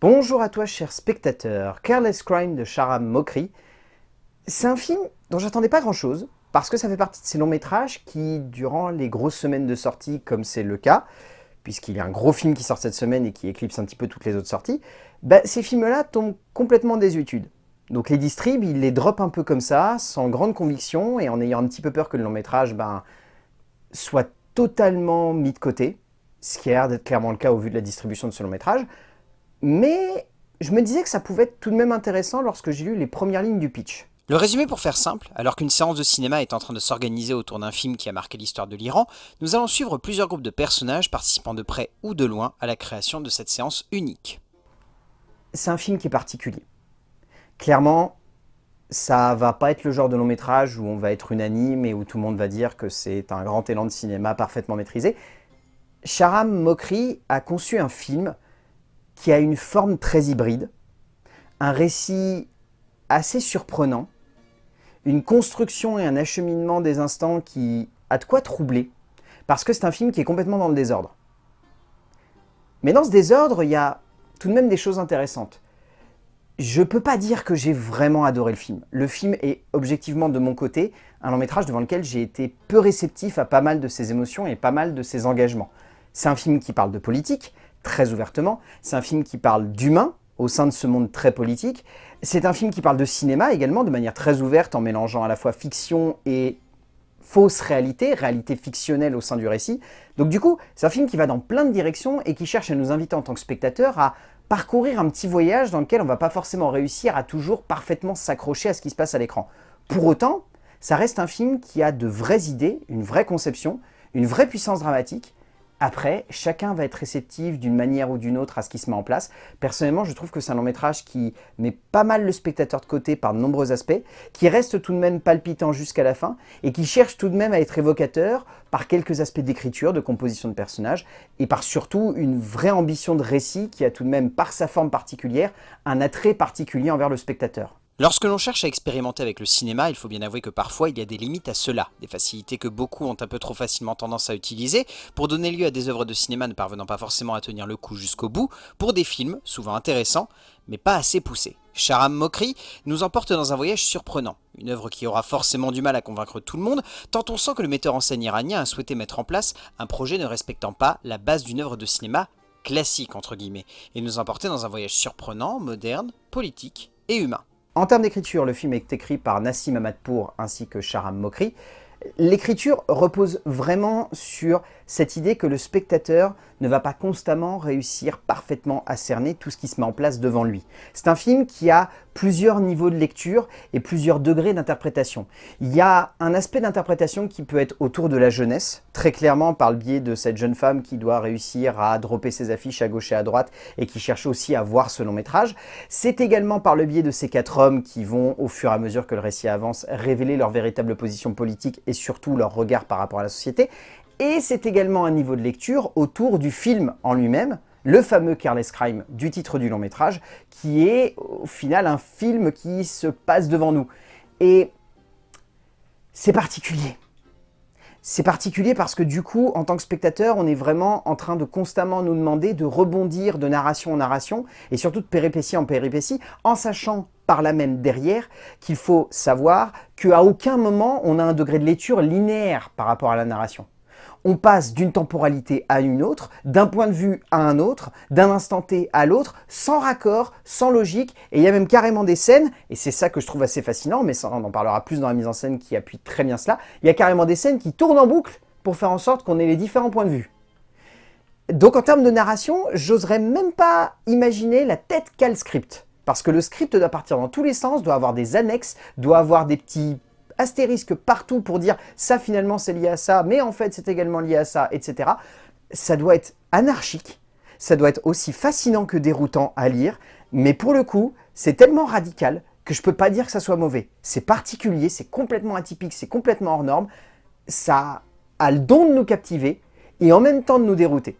Bonjour à toi, cher spectateur. Careless Crime de Sharam Mokri. C'est un film dont j'attendais pas grand-chose, parce que ça fait partie de ces longs métrages qui, durant les grosses semaines de sortie, comme c'est le cas, puisqu'il y a un gros film qui sort cette semaine et qui éclipse un petit peu toutes les autres sorties, ces films-là tombent complètement en désuétude. Donc les distribs, ils les droppent un peu comme ça, sans grande conviction, et en ayant un petit peu peur que le long métrage soit totalement mis de côté, ce qui a l'air d'être clairement le cas au vu de la distribution de ce long métrage. Mais je me disais que ça pouvait être tout de même intéressant lorsque j'ai lu les premières lignes du pitch. Le résumé pour faire simple, alors qu'une séance de cinéma est en train de s'organiser autour d'un film qui a marqué l'histoire de l'Iran, nous allons suivre plusieurs groupes de personnages participant de près ou de loin à la création de cette séance unique. C'est un film qui est particulier. Clairement, ça va pas être le genre de long métrage où on va être unanime et où tout le monde va dire que c'est un grand élan de cinéma parfaitement maîtrisé. Sharam Mokri a conçu un film qui a une forme très hybride, un récit assez surprenant, une construction et un acheminement des instants qui a de quoi troubler, parce que c'est un film qui est complètement dans le désordre. Mais dans ce désordre, il y a tout de même des choses intéressantes. Je peux pas dire que j'ai vraiment adoré le film. Le film est objectivement de mon côté un long métrage devant lequel j'ai été peu réceptif à pas mal de ses émotions et pas mal de ses engagements. C'est un film qui parle de politique, très ouvertement. C'est un film qui parle d'humain au sein de ce monde très politique. C'est un film qui parle de cinéma également de manière très ouverte en mélangeant à la fois fiction et fausse réalité, réalité fictionnelle au sein du récit. Donc du coup, c'est un film qui va dans plein de directions et qui cherche à nous inviter en tant que spectateurs à parcourir un petit voyage dans lequel on ne va pas forcément réussir à toujours parfaitement s'accrocher à ce qui se passe à l'écran. Pour autant, ça reste un film qui a de vraies idées, une vraie conception, une vraie puissance dramatique. Après, chacun va être réceptif d'une manière ou d'une autre à ce qui se met en place. Personnellement, je trouve que c'est un long métrage qui met pas mal le spectateur de côté par de nombreux aspects, qui reste tout de même palpitant jusqu'à la fin, et qui cherche tout de même à être évocateur par quelques aspects d'écriture, de composition de personnages, et par surtout une vraie ambition de récit qui a tout de même, par sa forme particulière, un attrait particulier envers le spectateur. Lorsque l'on cherche à expérimenter avec le cinéma, il faut bien avouer que parfois il y a des limites à cela, des facilités que beaucoup ont un peu trop facilement tendance à utiliser pour donner lieu à des œuvres de cinéma ne parvenant pas forcément à tenir le coup jusqu'au bout, pour des films souvent intéressants, mais pas assez poussés. Sharam Mokri nous emporte dans un voyage surprenant, une œuvre qui aura forcément du mal à convaincre tout le monde, tant on sent que le metteur en scène iranien a souhaité mettre en place un projet ne respectant pas la base d'une œuvre de cinéma classique entre guillemets, et nous emporter dans un voyage surprenant, moderne, politique et humain. En termes d'écriture, le film est écrit par Nassim Hamadpour ainsi que Sharam Mokri. L'écriture repose vraiment sur cette idée que le spectateur ne va pas constamment réussir parfaitement à cerner tout ce qui se met en place devant lui. C'est un film qui a plusieurs niveaux de lecture et plusieurs degrés d'interprétation. Il y a un aspect d'interprétation qui peut être autour de la jeunesse, très clairement par le biais de cette jeune femme qui doit réussir à dropper ses affiches à gauche et à droite et qui cherche aussi à voir ce long métrage. C'est également par le biais de ces quatre hommes qui vont, au fur et à mesure que le récit avance, révéler leur véritable position politique et surtout leur regard par rapport à la société. Et c'est également un niveau de lecture autour du film en lui-même, le fameux Careless Crime du titre du long métrage, qui est au final un film qui se passe devant nous. Et c'est particulier. C'est particulier parce que du coup, en tant que spectateur, on est vraiment en train de constamment nous demander de rebondir de narration en narration, et surtout de péripétie en péripétie, en sachant par là même derrière qu'il faut savoir qu'à aucun moment on a un degré de lecture linéaire par rapport à la narration. On passe d'une temporalité à une autre, d'un point de vue à un autre, d'un instant T à l'autre, sans raccord, sans logique, et il y a même carrément des scènes, et c'est ça que je trouve assez fascinant, mais ça, on en parlera plus dans la mise en scène qui appuie très bien cela, il y a carrément des scènes qui tournent en boucle pour faire en sorte qu'on ait les différents points de vue. Donc en termes de narration, j'oserais même pas imaginer la tête qu'a le script, parce que le script doit partir dans tous les sens, doit avoir des annexes, doit avoir des petits astérisque partout pour dire ça finalement c'est lié à ça, mais en fait c'est également lié à ça, etc. Ça doit être anarchique, ça doit être aussi fascinant que déroutant à lire, mais pour le coup, c'est tellement radical que je peux pas dire que ça soit mauvais. C'est particulier, c'est complètement atypique, c'est complètement hors norme, ça a le don de nous captiver et en même temps de nous dérouter.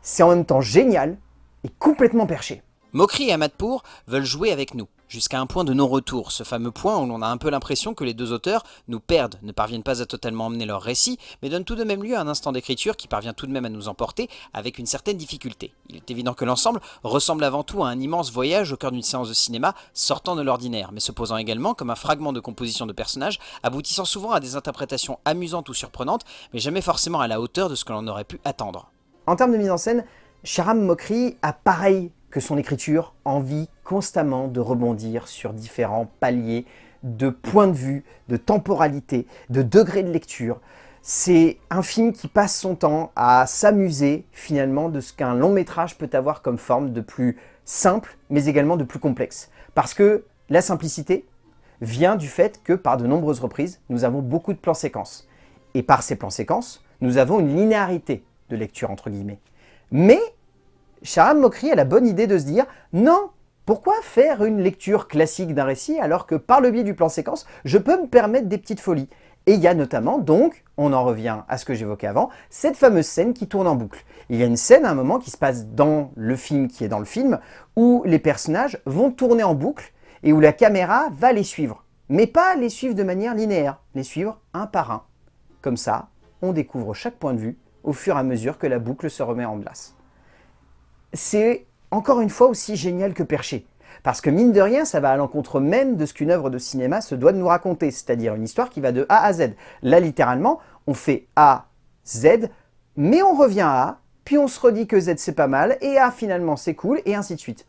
C'est en même temps génial et complètement perché. Mokri et Hamadpour veulent jouer avec nous. jusqu'à un point de non-retour, ce fameux point où l'on a un peu l'impression que les deux auteurs nous perdent, ne parviennent pas à totalement emmener leur récit, mais donnent tout de même lieu à un instant d'écriture qui parvient tout de même à nous emporter avec une certaine difficulté. Il est évident que l'ensemble ressemble avant tout à un immense voyage au cœur d'une séance de cinéma sortant de l'ordinaire, mais se posant également comme un fragment de composition de personnages, aboutissant souvent à des interprétations amusantes ou surprenantes, mais jamais forcément à la hauteur de ce que l'on aurait pu attendre. En termes de mise en scène, Sharam Mokri a pareil que son écriture envie constamment de rebondir sur différents paliers de points de vue, de temporalité, de degré de lecture. C'est un film qui passe son temps à s'amuser finalement de ce qu'un long métrage peut avoir comme forme de plus simple, mais également de plus complexe. Parce que la simplicité vient du fait que par de nombreuses reprises, nous avons beaucoup de plans séquences. Et par ces plans séquences, nous avons une linéarité de lecture entre guillemets. Mais Sharam Mokri a la bonne idée de se dire non, pourquoi faire une lecture classique d'un récit alors que par le biais du plan séquence, je peux me permettre des petites folies. Et il y a notamment, donc, on en revient à ce que j'évoquais avant, cette fameuse scène qui tourne en boucle. Il y a une scène à un moment qui se passe dans le film qui est dans le film, où les personnages vont tourner en boucle et où la caméra va les suivre. Mais pas les suivre de manière linéaire, les suivre un par un. Comme ça, on découvre chaque point de vue au fur et à mesure que la boucle se remet en place. C'est encore une fois aussi génial que perché. Parce que mine de rien, ça va à l'encontre même de ce qu'une œuvre de cinéma se doit de nous raconter, c'est-à-dire une histoire qui va de A à Z. Là, littéralement, on fait A, Z, mais on revient à A, puis on se redit que Z c'est pas mal, et A finalement c'est cool, et ainsi de suite.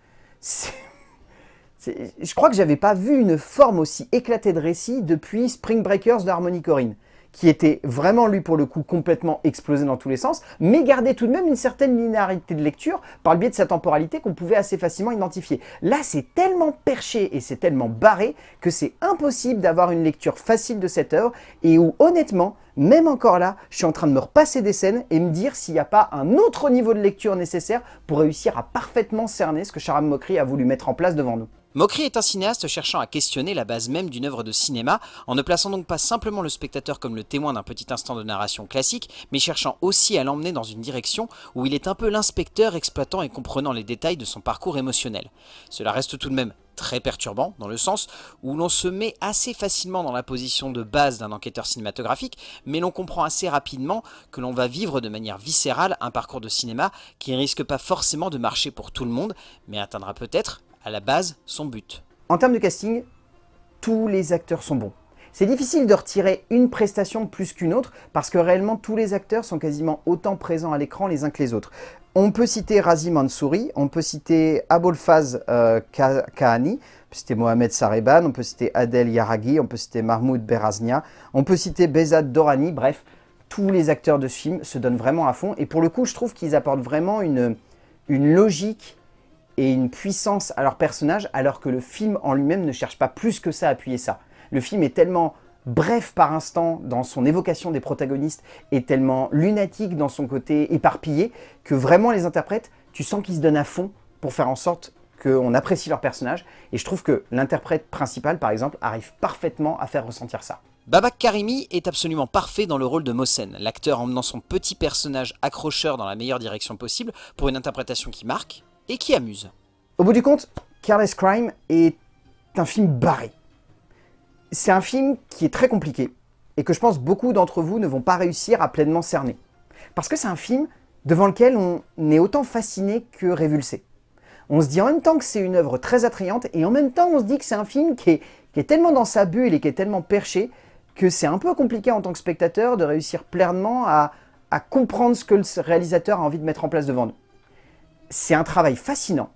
Je crois que j'avais pas vu une forme aussi éclatée de récit depuis Spring Breakers de Harmony Korine, qui était vraiment, lui, pour le coup, complètement explosé dans tous les sens, mais gardait tout de même une certaine linéarité de lecture par le biais de sa temporalité qu'on pouvait assez facilement identifier. Là, c'est tellement perché et c'est tellement barré que c'est impossible d'avoir une lecture facile de cette œuvre et où, honnêtement, même encore là, je suis en train de me repasser des scènes et me dire s'il n'y a pas un autre niveau de lecture nécessaire pour réussir à parfaitement cerner ce que Sharam Mokri a voulu mettre en place devant nous. Mokri est un cinéaste cherchant à questionner la base même d'une œuvre de cinéma, en ne plaçant donc pas simplement le spectateur comme le témoin d'un petit instant de narration classique, mais cherchant aussi à l'emmener dans une direction où il est un peu l'inspecteur exploitant et comprenant les détails de son parcours émotionnel. Cela reste tout de même très perturbant, dans le sens où l'on se met assez facilement dans la position de base d'un enquêteur cinématographique, mais l'on comprend assez rapidement que l'on va vivre de manière viscérale un parcours de cinéma qui ne risque pas forcément de marcher pour tout le monde, mais atteindra peut-être à la base son but. En termes de casting, tous les acteurs sont bons. C'est difficile de retirer une prestation plus qu'une autre parce que réellement tous les acteurs sont quasiment autant présents à l'écran les uns que les autres. On peut citer Razi Mansouri, on peut citer Abolfaz Kahani, on peut citer Mohamed Sareban, on peut citer Adel Yaraghi, on peut citer Mahmoud Beraznia, on peut citer Behzad Dorani, bref, tous les acteurs de ce film se donnent vraiment à fond et pour le coup je trouve qu'ils apportent vraiment une logique et une puissance à leur personnage, alors que le film en lui-même ne cherche pas plus que ça à appuyer ça. Le film est tellement bref par instant dans son évocation des protagonistes et tellement lunatique dans son côté éparpillé, que vraiment les interprètes, tu sens qu'ils se donnent à fond pour faire en sorte qu'on apprécie leur personnage. Et je trouve que l'interprète principal, par exemple, arrive parfaitement à faire ressentir ça. Babak Karimi est absolument parfait dans le rôle de Mohsen, l'acteur emmenant son petit personnage accrocheur dans la meilleure direction possible pour une interprétation qui marque et qui amuse. Au bout du compte, Careless Crime est un film barré. C'est un film qui est très compliqué et que je pense beaucoup d'entre vous ne vont pas réussir à pleinement cerner. Parce que c'est un film devant lequel on est autant fasciné que révulsé. On se dit en même temps que c'est une œuvre très attrayante et en même temps on se dit que c'est un film qui est tellement dans sa bulle et qui est tellement perché que c'est un peu compliqué en tant que spectateur de réussir pleinement à comprendre ce que le réalisateur a envie de mettre en place devant nous. C'est un travail fascinant,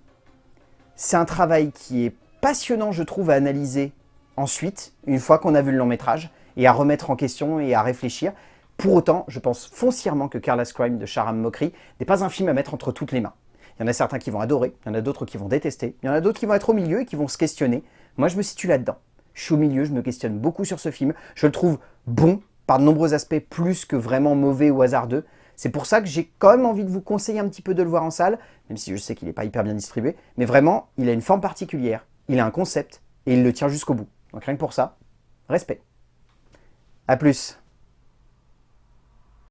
c'est un travail qui est passionnant je trouve à analyser ensuite, une fois qu'on a vu le long métrage, et à remettre en question et à réfléchir. Pour autant, je pense foncièrement que Careless Crime de Sharam Mokri n'est pas un film à mettre entre toutes les mains. Il y en a certains qui vont adorer, il y en a d'autres qui vont détester, il y en a d'autres qui vont être au milieu et qui vont se questionner. Moi je me situe là-dedans. Je suis au milieu, je me questionne beaucoup sur ce film. Je le trouve bon par de nombreux aspects, plus que vraiment mauvais ou hasardeux. C'est pour ça que j'ai quand même envie de vous conseiller un petit peu de le voir en salle, même si je sais qu'il n'est pas hyper bien distribué. Mais vraiment, il a une forme particulière, il a un concept et il le tient jusqu'au bout. Donc rien que pour ça, respect. A plus.